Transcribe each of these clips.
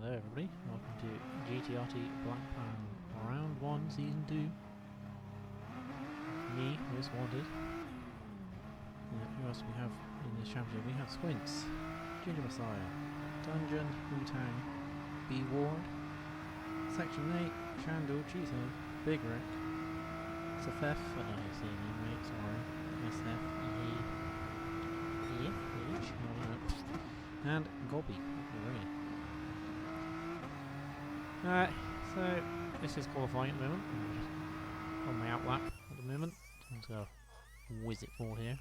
Hello everybody, welcome to GTRT Blancpain Round 1 Season 2. Me, most wanted. Who else do we have in this championship? We have Squints, Ginger Messiah, Dungeon, Wu-Tang, B-Ward, Section 8, Chandel, Cheesehead, Big Rick, Safef, I don't know how you say your name, mate, sorry, SF, and Gobby. Alright, so this is qualifying at the moment. I'm just on my outlap at the moment. I'm just going to whiz it forward here.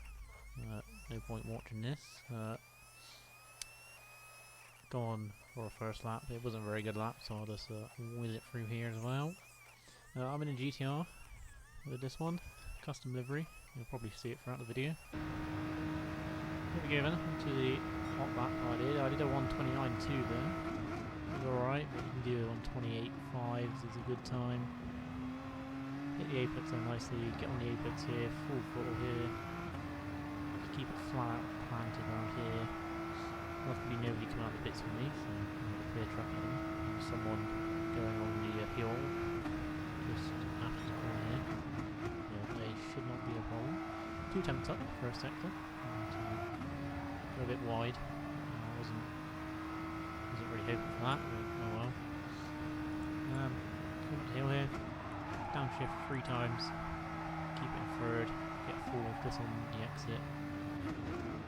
No point watching this. Go on for a first lap. It wasn't a very good lap, so I'll just whiz it through here as well. I'm in a GTR with this one, custom livery. You'll probably see it throughout the video. Here we go then, into the hot lap I did a 129.2 there. Alright, but you can do it on 28.5s is a good time. Hit the apex there nicely, get on the apex here, full throttle here. Just keep it flat out, planted around here. Luckily nobody come out the bits for me, so I have a clear track at them. There's someone going on the hill, just after the corner here. Yeah, they should not be a problem. 2 temps up, first sector. A bit wide. Wasn't really hoping for that, but oh well. Come up the hill here, downshift 3 times, keep it in third, get full of this on the exit,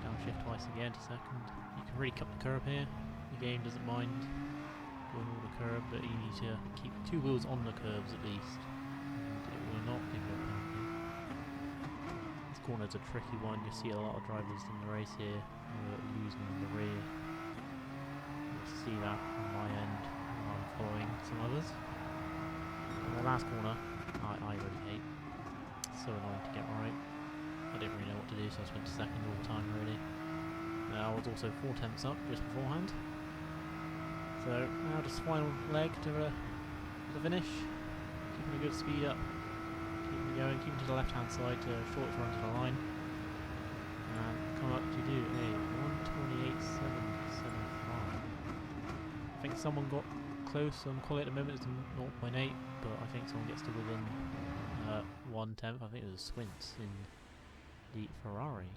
downshift twice again to second. You can really cut the curb here, the game doesn't mind going all the curb, but you need to keep 2 wheels on the curbs at least, and it will not give you a penalty. This corner's a tricky one, you see a lot of drivers in the race here losing in the rear. See that on my end while I'm following some others. And the last corner, I really hate. So annoying to get right. I didn't really know what to do, so I spent second all the time really. I was also 4 temps up just beforehand. So now just final leg to the finish. Keeping a good speed up. Keeping going, keeping to the left hand side to shortest run to the line. And come up to do a 128.775. I think someone got close on quality at the moment, it's 0.8, but I think someone gets to within 1/10. I think it was Squints in the Ferrari.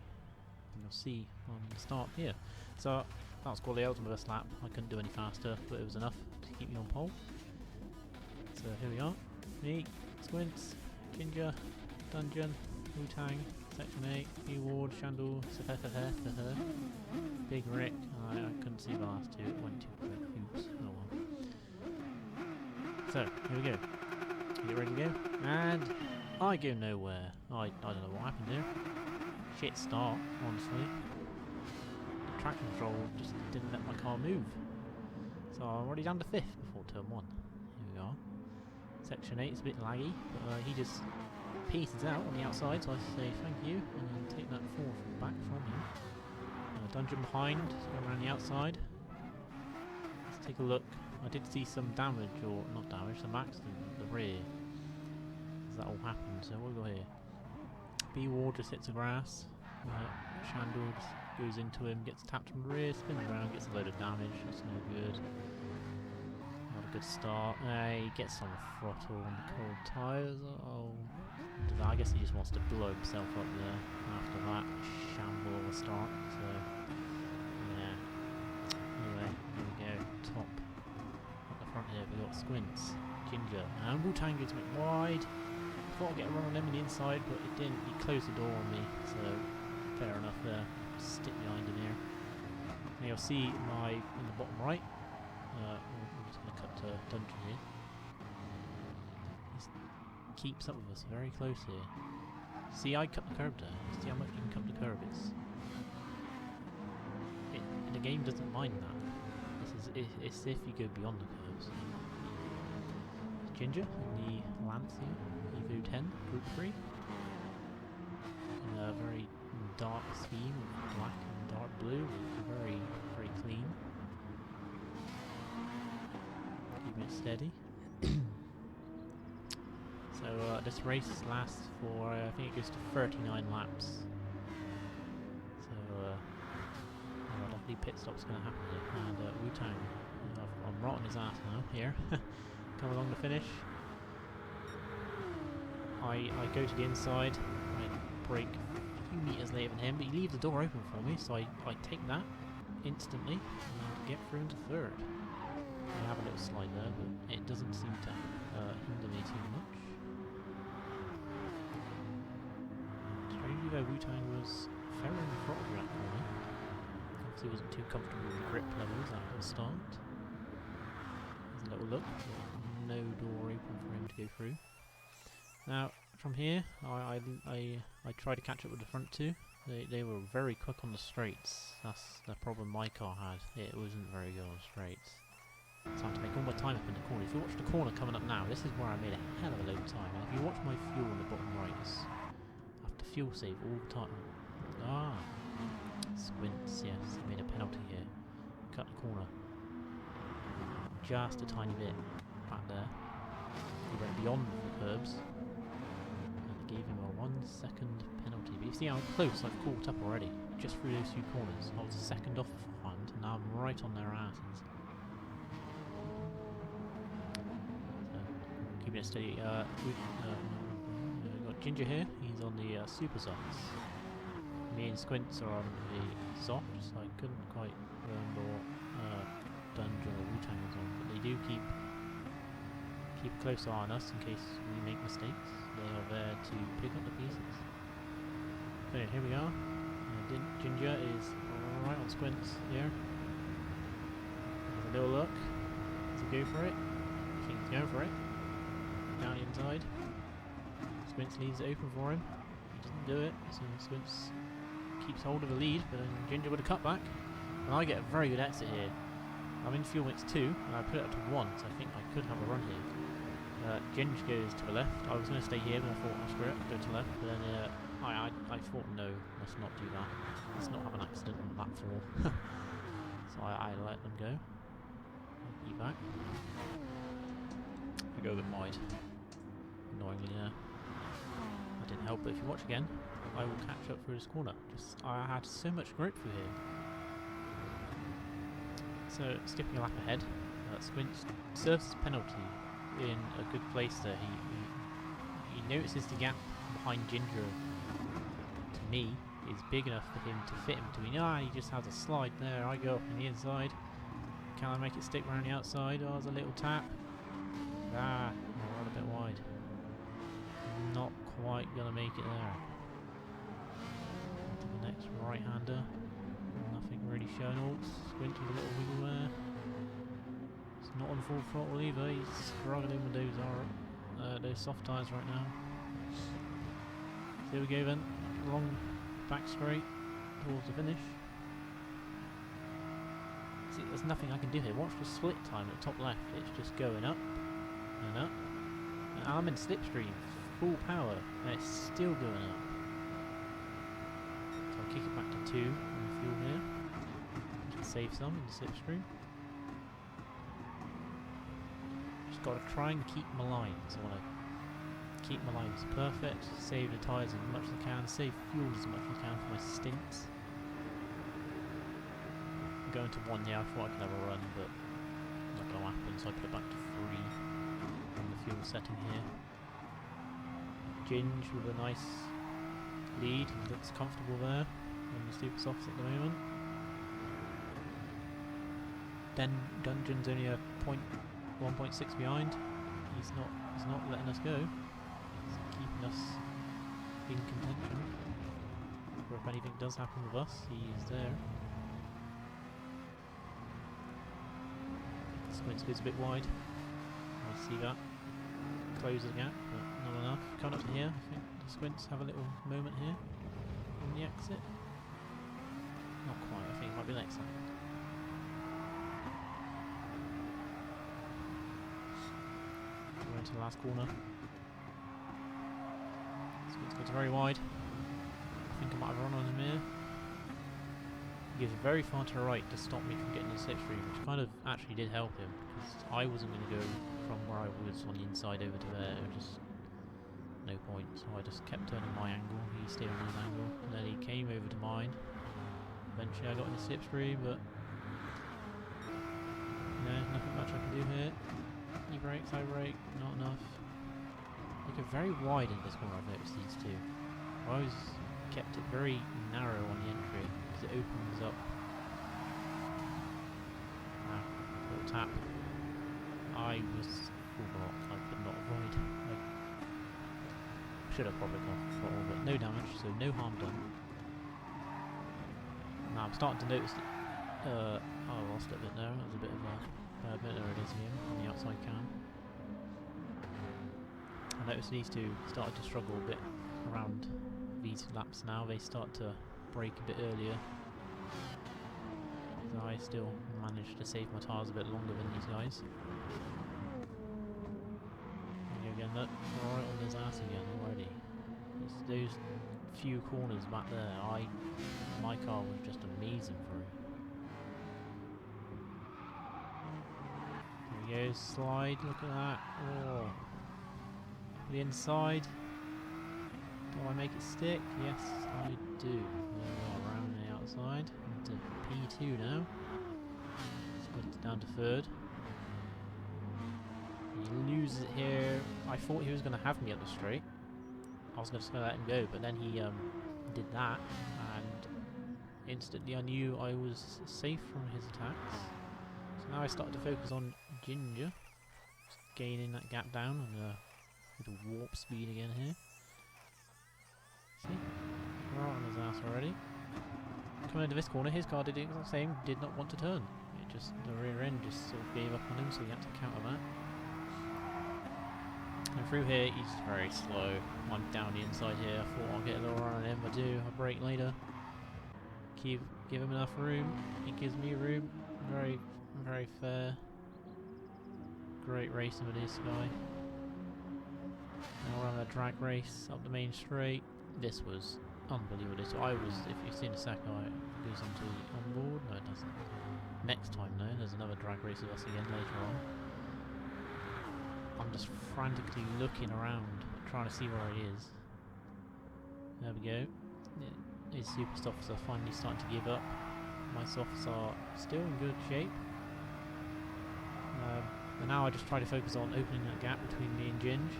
And you'll see on the start here. So that was quality, ultimate first lap. I couldn't do any faster, but it was enough to keep me on pole. So here we are. Me, Squints, Ginger, Dungeon, Wu-Tang, Section 8, B-Ward, Chandel, Big Rick. I couldn't see the last 2, it went too quick. Oops, oh well. So, here we go. Get ready to go. And I go nowhere. I don't know what happened here. Shit start, honestly. The traction control just didn't let my car move. So I'm already down to 5th before turn 1. Here we are. Section 8 is a bit laggy, but he just pieces out on the outside, so I say thank you, and then take that 4th back from him. Dungeon behind, go around the outside. Let's take a look. I did see some damage, or not damage, some accident at the rear. As that all happened, so we'll go here. B-Ward just hits the grass. Chandel just goes into him, gets tapped from the rear, spins around, gets a load of damage, that's no good. Not a good start. He gets on the throttle and the cold tyres. Oh, I guess he just wants to blow himself up there after that shamble of a start, so yeah. Anyway, here we go, top at the front here we got Squints, Ginger, and Wu-Tang goes a bit wide. Thought I'd get a run on him on the inside, but it didn't. He closed the door on me, so fair enough there. Stick behind him here. Now you'll see in the bottom right, I'm just going to cut to Dungeon here. Keeps up with us very close here. See, I cut the curb there. See how much you can cut the curb. The game doesn't mind that. It's if you go beyond the curves. Ginger in the Lancia Evo 10 Group 3. In a very dark scheme with black and dark blue. Very, very clean. Keeping it steady. So this race lasts for, I think it goes to 39 laps. So luckily pit stop's going to happen here. And Wu-Tang I'm rotting his ass now, here. Come along the finish. I go to the inside, I brake a few metres later than him, but he leaves the door open for me, so I take that instantly and get through into third. I have a little slide there, but it doesn't seem to hinder me too much. Strangely though, Wu-Tang was fairly in the throttle for that corner. Obviously wasn't too comfortable with the grip levels at the start. There's a little look, but no door open for him to go through. Now, from here, I tried to catch up with the front two. They were very quick on the straights. That's the problem my car had. It wasn't very good on straights. So I had to make all my time up in the corner. If you watch the corner coming up now, this is where I made a hell of a load of time. And if you watch my fuel in the bottom right, I have to fuel save all the time. Ah, squints, yes, I made a penalty here. Cut the corner. Just a tiny bit back there. He went beyond the curbs. Gave him a 1 second penalty. But you see how close I've caught up already, just through those few corners. I was a second off behind, and now I'm right on their asses. So, keeping it steady. We've got Ginger here, he's on the super softs. Me and Squints are on the softs, so I couldn't quite remember what Dungeon or Wu-Tang was on, but they do keep a close eye on us in case we make mistakes. They are there to pick up the pieces. So here we are. Ginger is right on Squints here. There's a little look. Does he go for it? I think he's going for it. Down the inside. Squints leaves it open for him. He doesn't do it, so Squints keeps hold of the lead, but then Ginger with a cutback. And I get a very good exit here. I'm in fuel mix 2, and I put it up to 1, so I think I could have a run here. Ginge goes to the left. I was going to stay here, but I thought, oh, screw it, go to the left. But then I thought, no, let's not do that. Let's not have an accident on lap 4. So I let them go. Keep back. I go a bit wide. Annoyingly, yeah. That didn't help, but if you watch again, I will catch up through this corner. I had so much grip through here. So, skipping a lap ahead, Squints serves his penalty in a good place there. He notices the gap behind Ginger to me is big enough for him to fit him to me. Ah, he just has a slide there. I go up on the inside. Can I make it stick around the outside? Oh, there's a little tap. Ah, I run a bit wide. Not quite gonna make it there. To the next right-hander. Nothing really showing. Oh, Squint with a little wiggle there. It's not on full throttle either. He's struggling with those soft tyres right now. So here we go then. Long back straight towards the finish. See, there's nothing I can do here. Watch the split time at the top left. It's just going up and up. And I'm in slipstream, full power, and it's still going up. So I'll kick it back to 2 on the fuel here. Save some in the slipstream. Just got to try and keep my lines. I want to keep my lines perfect, save the tyres as much as I can, save fuel as much as I can for my stints. I'm going to 1 here. I thought I could have a run, but not going to happen, so I put it back to 3 on the fuel setting here. Ginge with a nice lead. He looks comfortable there on the super softs at the moment. Then Dungeon's only a 1.6 behind. He's not letting us go. He's keeping us in contention. For if anything does happen with us, he is there. Squints goes a bit wide. I see that. Closes the gap, but not enough. Coming up to here, I think the Squints have a little moment here on the exit. Not quite, I think it might be next time. We're into the last corner. Squints goes very wide. I think I might have run on him here. He goes very far to the right to stop me from getting the slipstream, which kind of actually did help him, because I wasn't going to go from where I was on the inside over to there. Just no point, so I just kept turning my angle. He stayed on his angle, and then he came over to mine. Eventually I got in the slipstream, but No, nothing much I can do here. He brakes, I brake, not enough. They go very wide in this corner, I've noticed these two. I always kept it very narrow on the entry, because it opens up. Ah, little tap. I was full block, I could not avoid. I should have probably gone for throttle, but no damage, so no harm done. Now I'm starting to notice that, I lost it a bit there, that was a bit of a bit there it is again, on the outside cam. I noticed these two started to struggle a bit around these laps now, they start to brake a bit earlier. So I still managed to save my tyres a bit longer than these guys. There you go again, look, right on his ass again already. It's those few corners back there, my car was just amazing for it. There we go, slide, look at that. Oh. The inside. Do I make it stick? Yes, I do. There we are, around the outside. Into P2 now. Let's put it down to third. He loses it here. I thought he was going to have me up the straight. I was just going to let him go, but then he did that, and instantly I knew I was safe from his attacks. So now I started to focus on Ginger, just gaining that gap down on the little warp speed again here. See? Right on his ass already. Coming into this corner, his car did the exact same, did not want to turn. It just, the rear end just sort of gave up on him, so he had to counter that. And through here, he's very slow. I'm down the inside here. I thought I'll get a little run on him. I do. I brake later. Give him enough room. He gives me room. Very, very fair. Great racing with this guy. Now we're on a drag race up the main straight. This was unbelievable. If you've seen the second, it goes onto the onboard. No, it doesn't. Next time, though, there's another drag race with us again later on. I'm just frantically looking around, trying to see where he is. There we go. His super softs are finally starting to give up. My softs are still in good shape. And now I just try to focus on opening that gap between me and Ginge.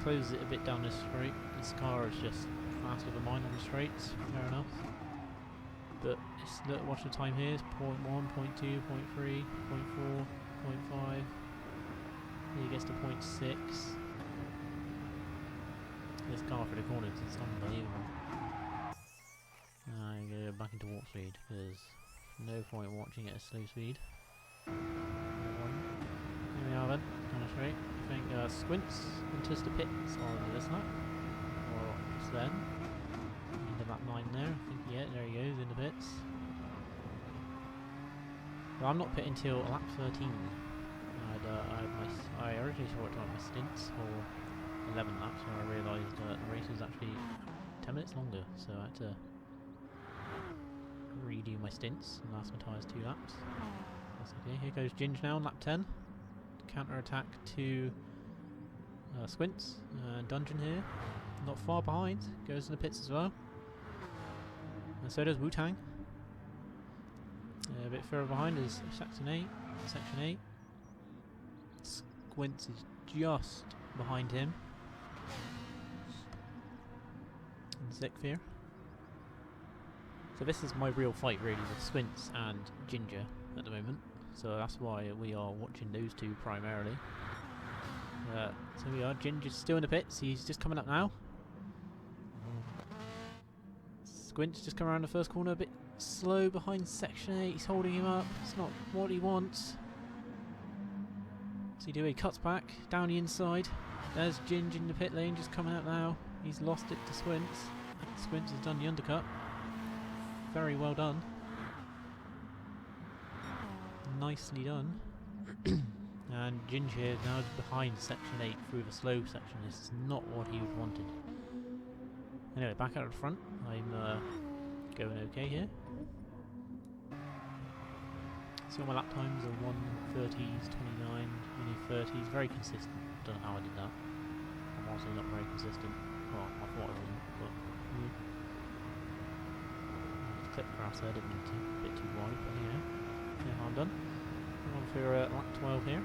Close it a bit down this straight. This car is just faster than mine on the straights, fair enough. But look, watch the time here, it's 0.1, 0.2, 0.3, 0.4, 0.5. He gets to 0.6. This car for the corners is unbelievable. I go back into warp speed because no point watching it at slow speed. Here we are then, kind of straight. I think Squints enters the pits on this lap, or just then. Into lap 9 there. I think there he goes in the pits. Well, I'm not pitting till lap 13. I originally thought I had my stints for 11 laps, and I realised the race was actually 10 minutes longer, so I had to redo my stints and last my tyres 2 laps. That's okay. Here goes Ginge now on lap 10. Counter attack to Squints. Dungeon here, not far behind, goes in the pits as well. And so does Wu-Tang. A bit further behind is Section 8. Squints is just behind him. And Sixth here. So this is my real fight really with Squints and Ginger at the moment. So that's why we are watching those two primarily. So we are. Ginger's still in the pits. He's just coming up now. Squints just come around the first corner a bit slow behind Section 8. He's holding him up. It's not what he wants. So he cuts back down the inside. There's Ginge in the pit lane just coming out now. He's lost it to Squints. Squints has done the undercut. Very well done. Nicely done. And Ginge here now is behind Section 8 through the slow section. This is not what he wanted. Anyway, back out of the front. I'm going okay here. So my lap times are 1:30s, 29, mini 30s. Very consistent. Don't know how I did that. I'm also not very consistent. Well, I thought I wasn't, but clip grass there, didn't mean to. A bit too wide, but yeah, no harm done. for lap 12 here.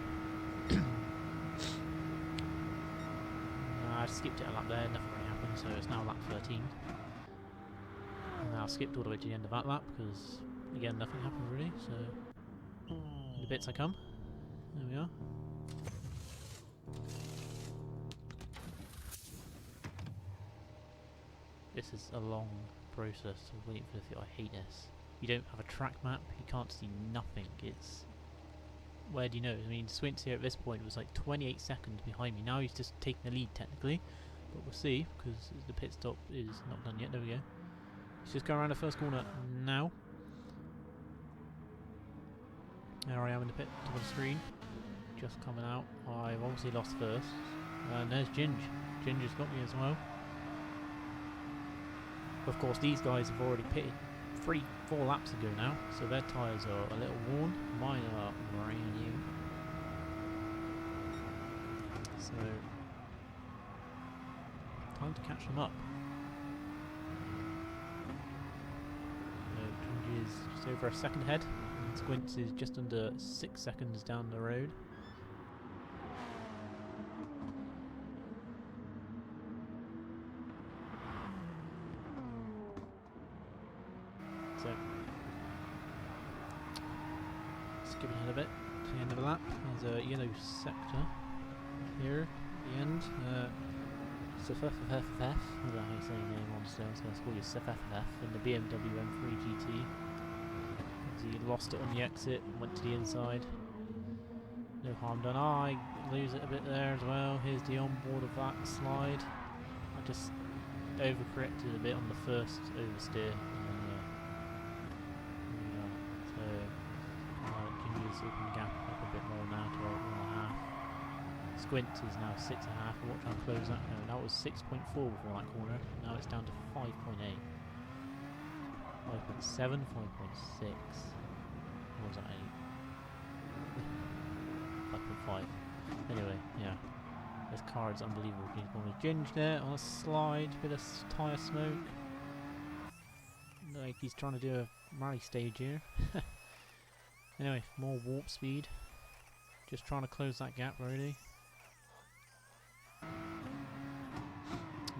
I skipped it a lap there, nothing really happened, so it's now lap 13. And I skipped all the way to the end of that lap because, again, nothing happened really, so in the bits I come. There we are. This is a long process of waiting for the I hate this. You don't have a track map, you can't see nothing. It's... where do you know? I mean, Swints here at this point was like 28 seconds behind me. Now he's just taking the lead technically, but we'll see because the pit stop is not done yet. There we go. He's just going around the first corner now. There I am in the pit, top of the screen. Just coming out. I've obviously lost first. And there's Ginge. Ginger's got me as well. Of course, these guys have already pitted 3-4 laps ago now, so their tyres are a little worn. Mine are brand new. So, time to catch them up. Ginge is just over a second ahead, and Squints is just under 6 seconds down the road. So, skipping ahead a bit to the end of the lap. There's a yellow sector here at the end. Sefef, I don't know how you say your name on stone, so let's call you Sefef in the BMW M3 GT. He lost it on the exit, went to the inside. No harm done. I lose it a bit there as well. Here's the onboard of that slide. I just overcorrected a bit on the first oversteer. Open the gap up a bit more now to 1.5. Squint is now 6.5. We'll try and close that. No, that was 6.4 before that corner. Now it's down to 5.8. 5.7, 5.6. What was that, 8? 5.5. Anyway, yeah. This car is unbelievable. He's going to Ginge there on a slide, bit of tyre smoke. Like he's trying to do a rally stage here. Anyway, more warp speed. Just trying to close that gap really.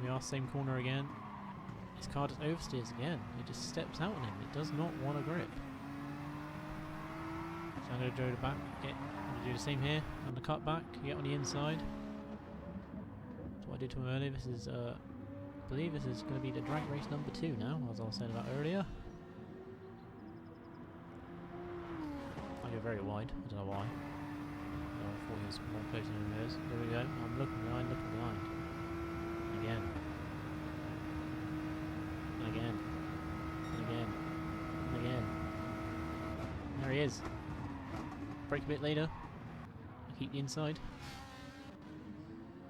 We are same corner again. This car just oversteers again. It just steps out on him. It does not want to grip. So I'm going to go to the back. I'm going to do the same here. On the cut back, get on the inside. That's what I did to him earlier. This is, I believe this is going to be the drag race number 2 now, as I was saying about earlier. I go very wide, I don't know why. I thought he was more closer than he is. There we go, I'm looking behind. Again. And again. And again. And again. There he is. Brake a bit later. I keep the inside.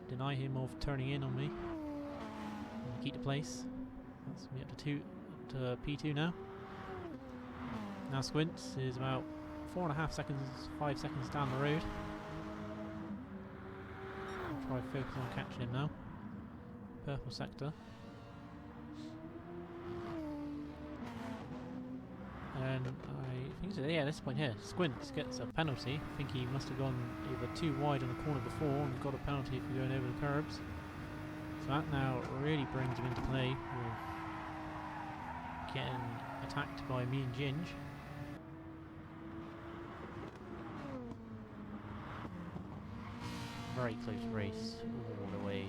Deny him of turning in on me. And keep the place. That's me up to P2 now. Now Squints is about 4.5 seconds, 5 seconds down the road. I'll try to focus on catching him now. Purple sector. And I think so, yeah, this point here, Squints gets a penalty. I think he must have gone either too wide on the corner before and got a penalty for going over the curbs. So that now really brings him into play with getting attacked by me and Ginge. Very close race all the way.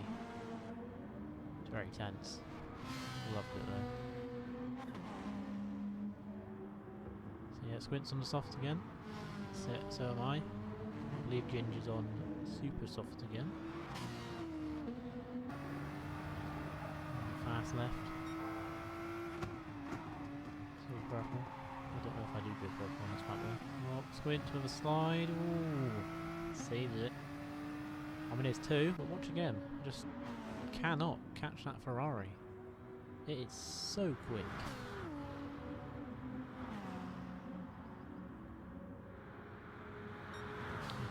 It's very tense. Loved it though. So yeah, Squint's on the soft again. So am I. I believe Ginge is on super soft again. Fast left. So purple. I don't know if I do good purple on this map though. Oh, Squint with a slide. Ooh, saves it. I mean, it's 2, but watch again. I just cannot catch that Ferrari. It is so quick.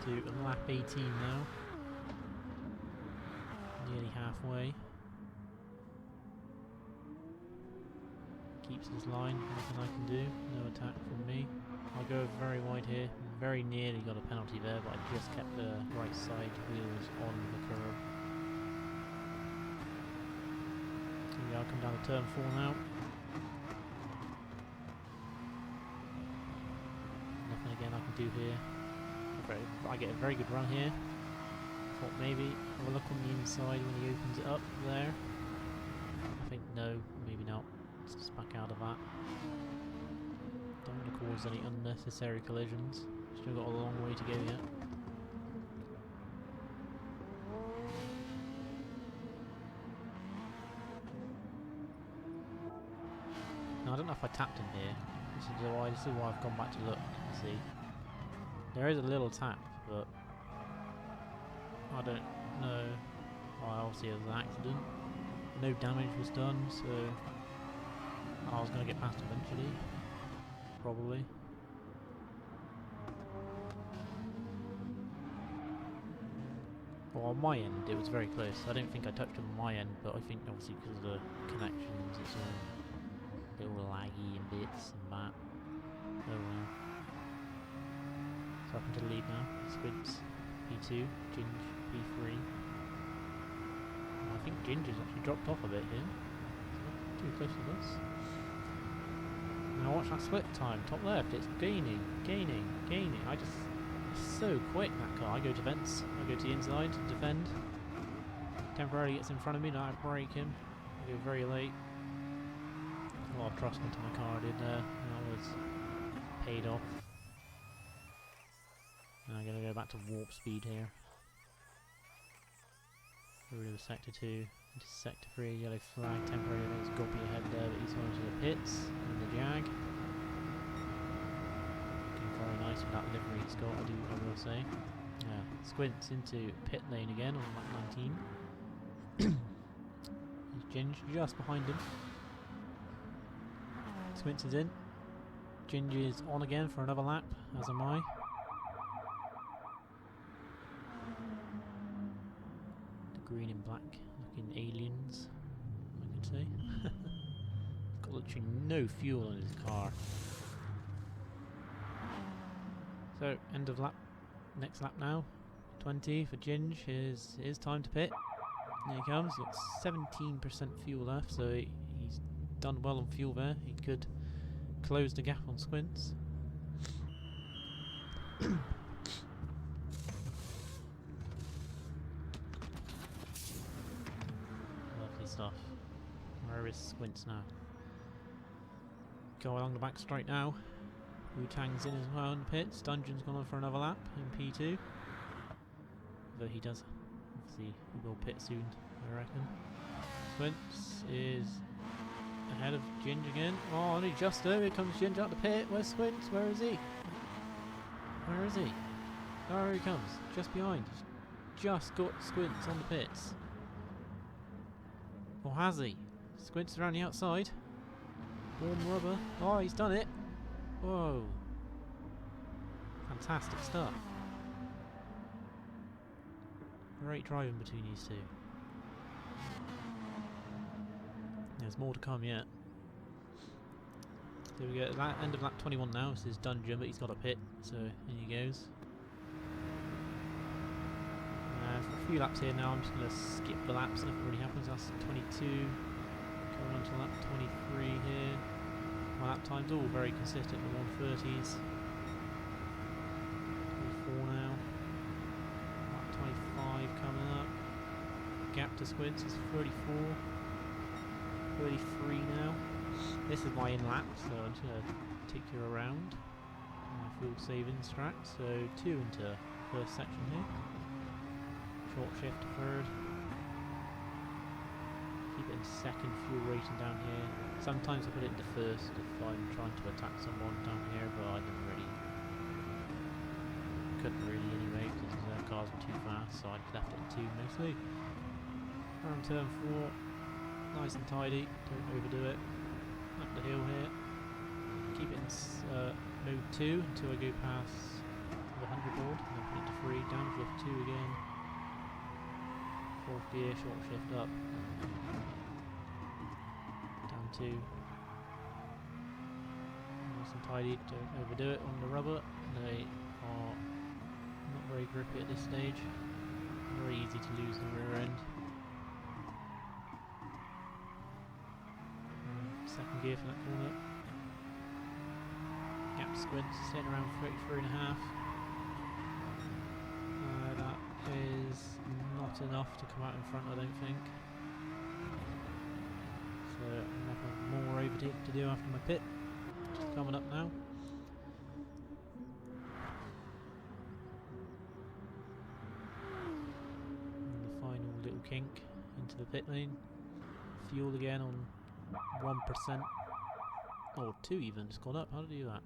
Into lap 18 now. Nearly halfway. Keep keeps his line. Nothing I can do. No attack from me. I'll go very wide here. Very nearly got a penalty there, but I just kept the right side wheels on the curb. Yeah, I'll come down to turn 4 now. Nothing again I can do here. I get a very good run here. Thought maybe have a look on the inside when he opens it up there. I think no, maybe not. Let's just back out of that. Don't want to cause any unnecessary collisions. Still got a long way to go yet. Now I don't know if I tapped him here. This is why I've gone back to look and see. There is a little tap, but I don't know. Well, obviously it was an accident. No damage was done, so I was going to get past eventually. Probably. Well, on my end, it was very close. I don't think I touched him on my end, but I think obviously because of the connections, it's all a little laggy and bits and that. Oh well. So up into the lead now. Squints P2, Ginge P3. I think Ginger's actually dropped off a bit here. It's not too close to us. Now watch that split time, top left, it's gaining. It's so quick, that car. I go to vents, I go to the inside to defend. Temporarily gets in front of me, now I brake him. I go very late. A lot of trust into my car I did there. That was paid off. Now I'm going to go back to warp speed here. Get rid of sector 2, into sector 3, yellow flag, temporarily there's Goppy ahead there, but he's going to the pits in the Jag. Looking very nice with that livery he's got, I will say. Squints into pit lane again on lap 19. There's Ginge just behind him. Squints is in. Ginge is on again for another lap, as am I. Green and black looking aliens, I could say. He's got literally no fuel in his car. So, end of lap, next lap now. 20 for Ginge, his time to pit. There he comes, he's got 17% fuel left, so he's done well on fuel there. He could close the gap on Squints. Stuff. Where is Squints now? Go along the back straight now. Wu-Tang's in as well in the pits. Dungeon's gone on for another lap in P2. Though he does, obviously, he will pit soon, I reckon. Squints is ahead of Ginge again. Oh, only just there. Here comes Ginge out the pit. Where's Squints? Where is he? Where is he? Oh, here he comes. Just behind. Just got Squints on the pits. Or has he? Squints around the outside. Warm rubber. Oh, he's done it. Whoa. Fantastic stuff. Great driving between these two. There's more to come yet. There we go. End of lap 21 now. This is Dungeon, but he's got a pit. So in he goes. For a few laps here now, I'm just going to skip the laps, nothing really happens. That's 22, going on to lap 23 here. My lap time's all very consistent in the 130s. 24 now. Lap 25 coming up. Gap to Squints is 34. 33 now. This is my in lap, so I'm just going to take you around. My fuel saving strat, so 2 into first section here. Short shift to third. Keep it in second, fuel rating down here. Sometimes I put it into first if I'm trying to attack someone down here, but I couldn't really anyway because the cars were too fast, so I left it at 2 mostly. Around turn 4, nice and tidy, don't overdo it. Up the hill here. Keep it in mode 2 until I go past the 100 board, and then put it to 3, down shift 2 again. 4th gear, short shift up. Down 2. and tidy, don't overdo it on the rubber. They are not very grippy at this stage. Very easy to lose the rear end. Second gear for that corner. Gap squints, sitting around 33.5. That is not enough to come out in front, I don't think. So I'm going to have more overtake to do after my pit. Just coming up now. And the final little kink into the pit lane. Fuel again on 1%. Or 2 even, it's gone up. How did I do that?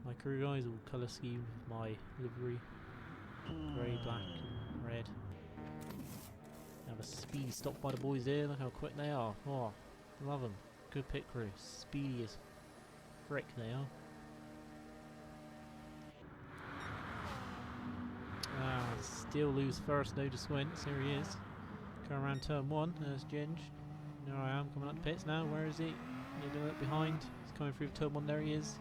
My crew guys all colour scheme my livery. Grey, black and red. Have a speedy stop by the boys here, look how quick they are. Oh, love them. Good pit crew. Speedy as frick they are. Still lose first, no to Squints. Here he is. Going around turn 1. There's Ginge. There I am, coming up the pits now. Where is he? Need to look behind. He's coming through turn 1. There he is.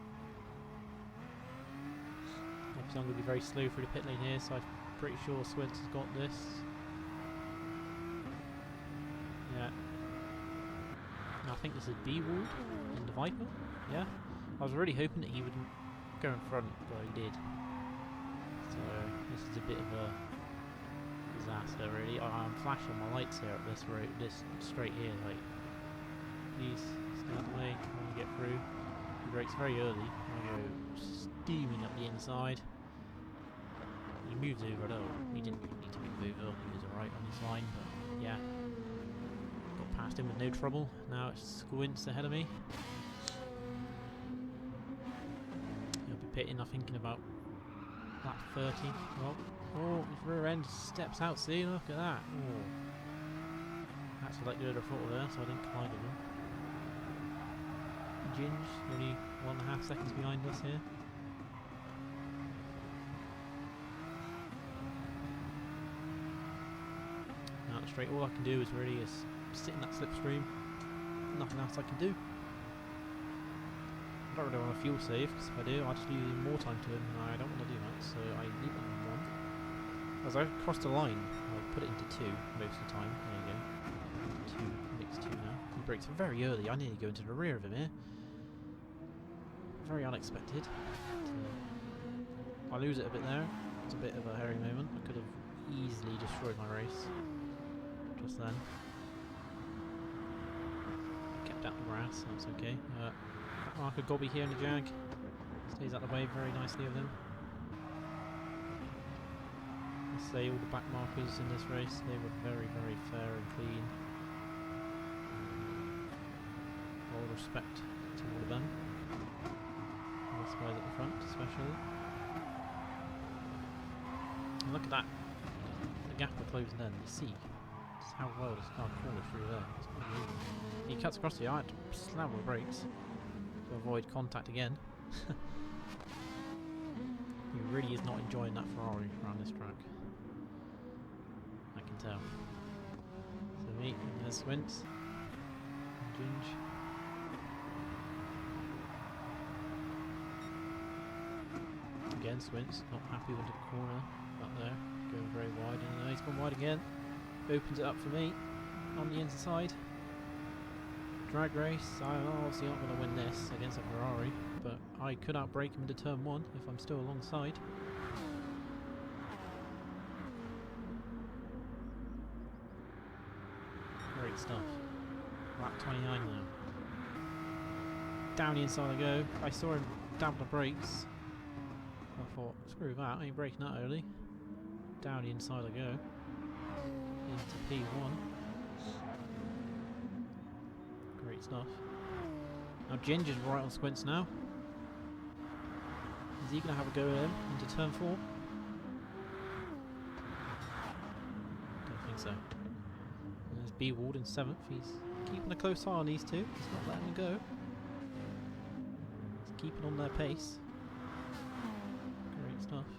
I'm going to be very slow through the pit lane here, so I'm pretty sure Swints has got this. Yeah. And I think this is B-Ward in the Viper. Yeah. I was really hoping that he wouldn't go in front, but he did. So this is a bit of a disaster, really. I'm flashing my lights here at this road, this straight here. Like, please stay out of the way. I want to get through. He brakes very early. I go steaming up the inside. He moves over though. He didn't really need to move over. He was alright on his line, but yeah. Got past him with no trouble. Now it's Squints ahead of me. He'll be pitting, I think, in about lap 30. Oh, his rear end steps out. See, look at that. Oh. Actually let go of the throttle there, so I didn't collide with him. Ginge, only 1.5 seconds behind us here. Now straight, all I can do is really sit in that slipstream. Nothing else I can do. I don't really want to fuel save, because if I do, I'll just lose even more time to him, and I don't want to do that, so I leave it on 1. As I cross the line, I put it into 2 most of the time. There you go. 2, mix 2 now. He brakes very early, I nearly go into the rear of him here. Very unexpected. I lose it a bit there. It's a bit of a hairy moment. I could have easily destroyed my race just then. Kept out the grass, that's okay. Marker Gobby here in the Jag. Stays out of the way very nicely of him. I say all the back markers in this race, they were very, very fair and clean. All respect to all of them. This guy's at the front, especially. And look at that. The gap we're closing in. You see just how well this car cornered through there. It's unbelievable. He cuts across the eye to slam the brakes to avoid contact again. He really is not enjoying that Ferrari around this track. I can tell. So me, and there's Swints. Ginge. Again, Swints not happy with the corner up there, going very wide, and he's gone wide again. Opens it up for me on the inside. Drag race, I'm obviously not going to win this against a Ferrari, but I could outbrake him into turn 1 if I'm still alongside. Great stuff. Lap 29 now. Down the inside I go. I saw him damp the brakes. I thought, screw that, I ain't braking that early. Down the inside I go. Into P1. Great stuff. Now Ginger's right on Squints now. Is he going to have a go at him into turn 4? Don't think so. And there's B-Ward in 7th. He's keeping a close eye on these two. He's not letting them go. He's keeping on their pace. Stuff.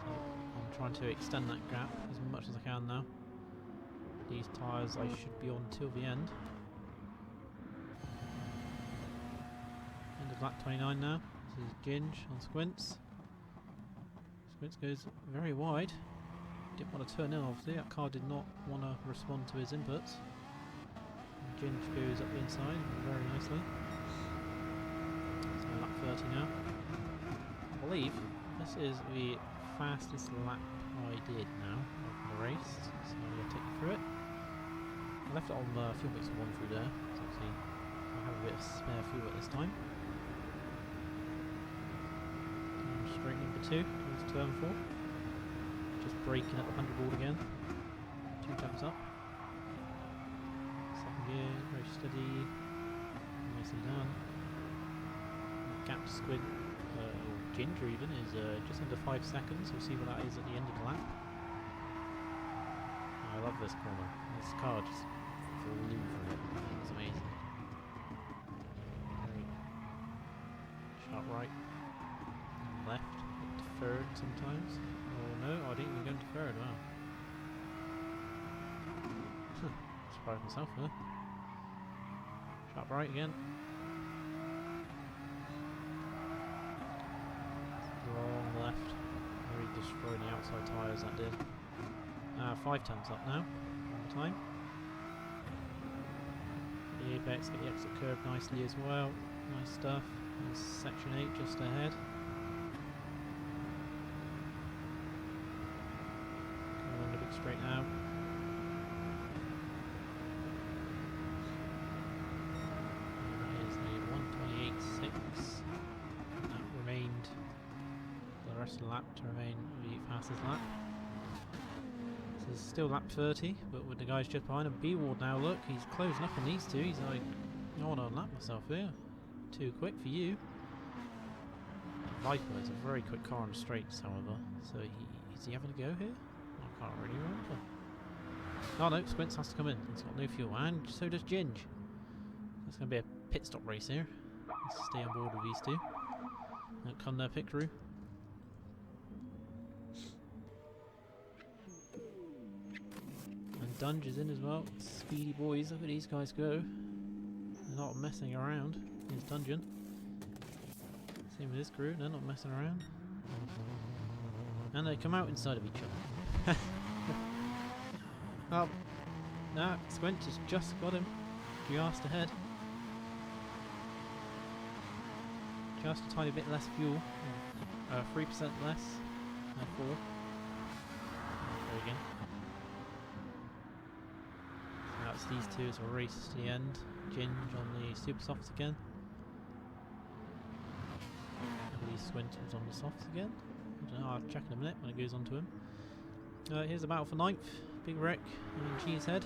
So I'm trying to extend that gap as much as I can now. These tyres I should be on till the end. lap 29 now. This is Ginge on Squints. Squints goes very wide. Didn't want to turn in, obviously. That car did not want to respond to his inputs. Ginge goes up the inside very nicely. So lap 30 now. I believe this is the fastest lap I did now of the race, so I'm going to take you through it. I left it on fuel mixer 1 through there, so obviously I have a bit of spare fuel at this time. Straight number 2 towards turn 4. Just braking at the 100 board again. 2 jumps up. Second gear, very steady. Nicely done. Gap to Squid, or Ginger even, is just under 5 seconds. We'll see what that is at the end of the lap. I love this corner. This car just flew through it. It's amazing. Very sharp right. Left, to third sometimes. Oh no, I didn't even go into third, wow. Surprised myself there. Sharp right again. Long left. Really destroying the outside tyres, that did. 5 tenths up now, on the time. The apex, get the exit curve nicely as well. Nice stuff. There's section 8 just ahead. Straight now. That is a 1:28.6. That remained the rest of the lap to remain the fastest lap. This is still lap 30, but with the guys just behind him. B-Ward now, look, he's closing up on these two. He's like, I want to lap myself here. Too quick for you. Viper is a very quick car on the straights, however. So is he having a go here? I can't really remember. Oh no, Squints has to come in. He's got no fuel, and so does Ginge. It's going to be a pit stop race here. Let's stay on board with these two. Don't come their pit crew. And Dunge is in as well. Speedy boys, look at these guys go. They're not messing around. Here's Dungeon. Same with this crew, they're not messing around. And they come out inside of each other. Oh, no, Squint has just got him. Just ahead. Just a tiny bit less fuel. 3% less. 4. There again. So that's these two as a race to the end. Ginge on the super softs again. I believe Squint was on the softs again. I don't know, I'll check in a minute when it goes on to him. Here's the battle for 9th. Big wreck and Cheesehead.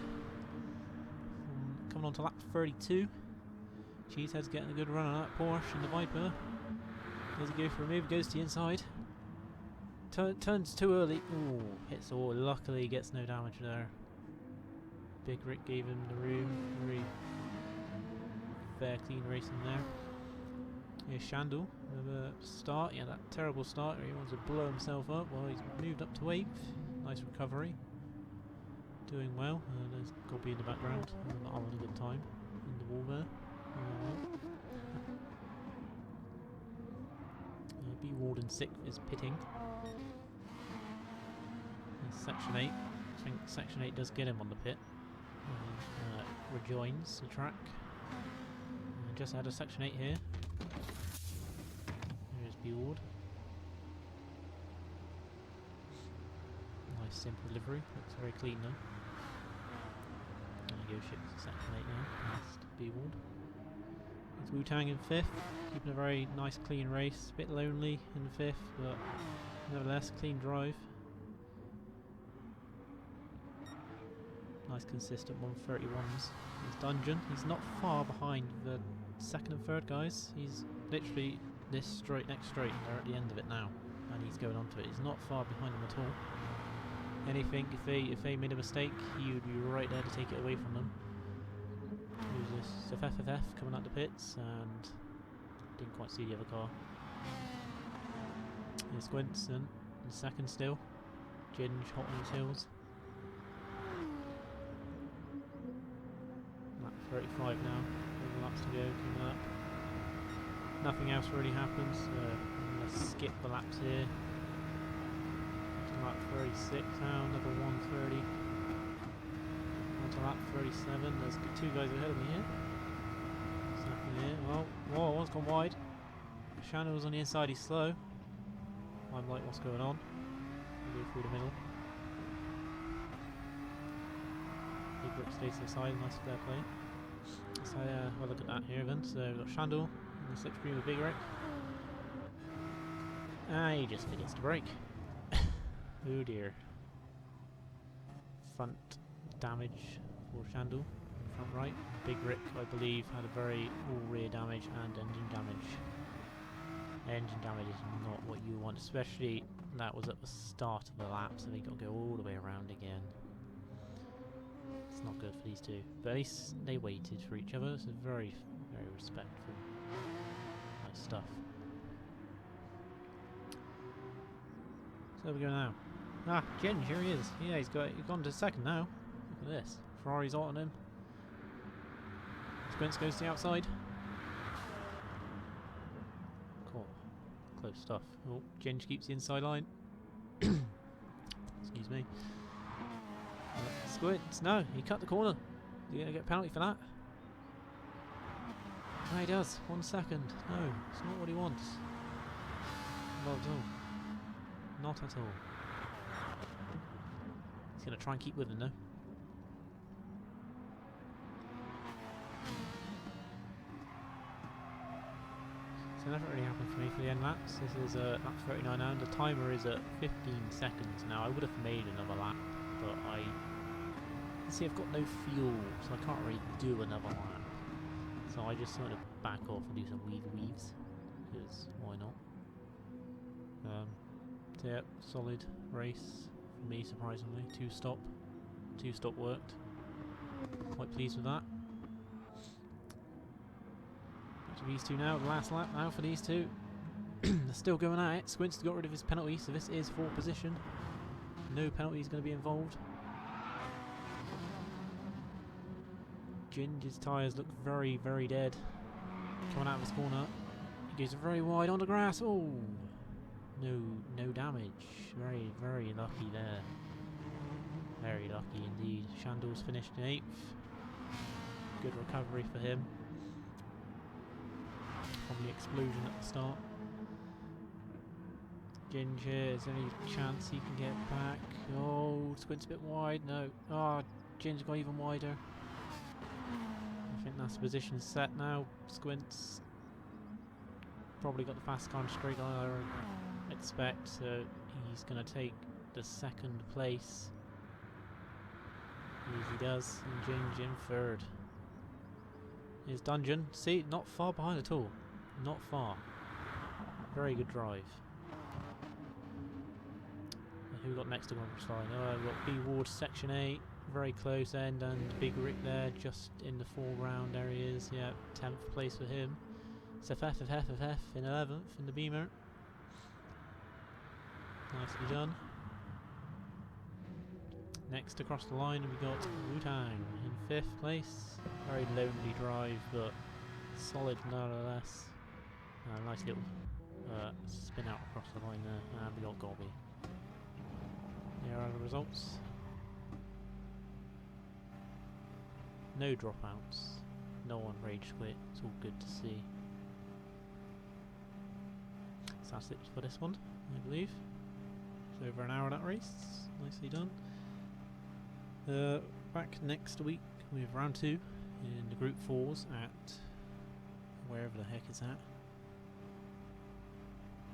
Coming on to lap 32. Cheesehead's getting a good run on that Porsche and the Viper. Does he go for a move? Goes to the inside. Turns too early. Ooh, hits the wall. Luckily he gets no damage there. Big Rick gave him the room. Very fair, clean racing there. Here's Shandel with a start. Yeah, that terrible start where he wants to blow himself up. Well, he's moved up to 8th. Nice recovery. Doing well. There's Gobby in the background. Not having a good time in the wall there. B Warden 6 is pitting. There's section 8. I think section 8 does get him on the pit. Rejoins the track. Just had a section 8 here. Here's B Ward. Nice simple delivery. Looks very clean though. There you go, ships to section 8 now. Last B Ward. It's Wu-Tang in 5th, keeping a very nice clean race. A bit lonely in 5th, but nevertheless, clean drive. Nice consistent 131s. He's Dungeon. He's not far behind the 2nd and 3rd guys. He's literally this straight, next straight, and they're at the end of it now. And he's going onto it. He's not far behind them at all. Anything, if they made a mistake, he would be right there to take it away from them. Who's this? FFF coming out the pits, and didn't quite see the other car. Here's Squinson in 2nd still. Ginge hot on his heels. Lap 35 now. 4 laps to go, coming up. nothing else really happens. I'm going to skip the laps here. To lap 36 now, another 130. On to lap 37. There's 2 guys ahead of me here. What's happening here? Oh, whoa, one's gone wide. Shandel's on the inside, he's slow. I'm like, what's going on? I'll go through the middle. Big Rick stays to the side, nice fair play. So well, look at that here then. So we've got Shandel in the slipstream with Big Rick. He just forgets to brake. Oh dear. Front damage for Shandel, front right. Big Rick, I believe, had a very all rear damage and engine damage. Engine damage is not what you want, especially that was at the start of the lap, so they got to go all the way around again. It's not good for these two, but at least they waited for each other, so very, very respectful. Nice stuff. So where we go now? Ah, Ginge, here he is. Yeah, he's gone to second now. Look at this. Ferrari's on him. Squints goes to the outside. Cool. Close stuff. Oh, Ginge keeps the inside line. Excuse me. Squints, no, he cut the corner. Is he going to get a penalty for that? No, he does. 1 second. No, it's not what he wants. Not at all. Not at all. He's going to try and keep with him though. So nothing really happened for me for the end laps. This is lap 39 now, and the timer is at 15 seconds now. I would have made another lap, but see, I've got no fuel, so I can't really do another lap. So I just sort of back off and do some weaves, because why not? So yeah, solid race for me, surprisingly. Two stop worked. Quite pleased with that. Back to these two now, the last lap now for these two. They're still going at it. Squints got rid of his penalty, so this is 4th position. No penalty is going to be involved. Ginger's tyres look very, very dead. Coming out of this corner. He goes very wide on the grass. Oh! No damage. Very, very lucky there. Very lucky indeed. Shandel's finished in 8th. Good recovery for him from the explosion at the start. Ginger, is there any chance he can get back? Oh, Squint's a bit wide. No. Oh, Ginger got even wider. I think that's the position set now. Squint's probably got the fast car straight on, I expect, so he's going to take the 2nd place. Easy does, and Ginger in 3rd. Here's Dungeon. See, not far behind at all. Not far. Very good drive. And who we got next to one line? Oh, we've got B Ward section 8. Very close end, and Big Rick there, just in the foreground. There he is. Yeah, 10th place for him. It's FF in 11th in the Beamer. Nicely done. Next across the line we got Wu-Tang in 5th place. Very lonely drive, but solid nonetheless. Nice little spin out across the line there. And we got Gobby. Here are the results. No dropouts. No one rage quit. It's all good to see. So that's it for this one, I believe. It's over an hour that race. Nicely done. Back next week with round 2 in the Group 4s at wherever the heck is that.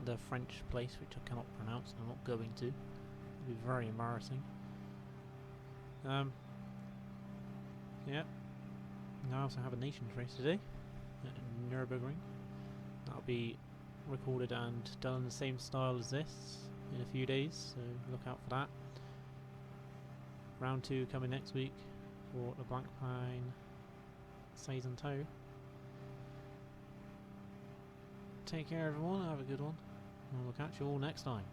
The French place, which I cannot pronounce, and I'm not going to. It'll be very embarrassing. Yeah. I also have a Nations race today at Nürburgring. That'll be recorded and done in the same style as this in a few days, so look out for that. Round 2 coming next week for the Blancpain Saison Toe. Take care everyone, have a good one, and we'll catch you all next time.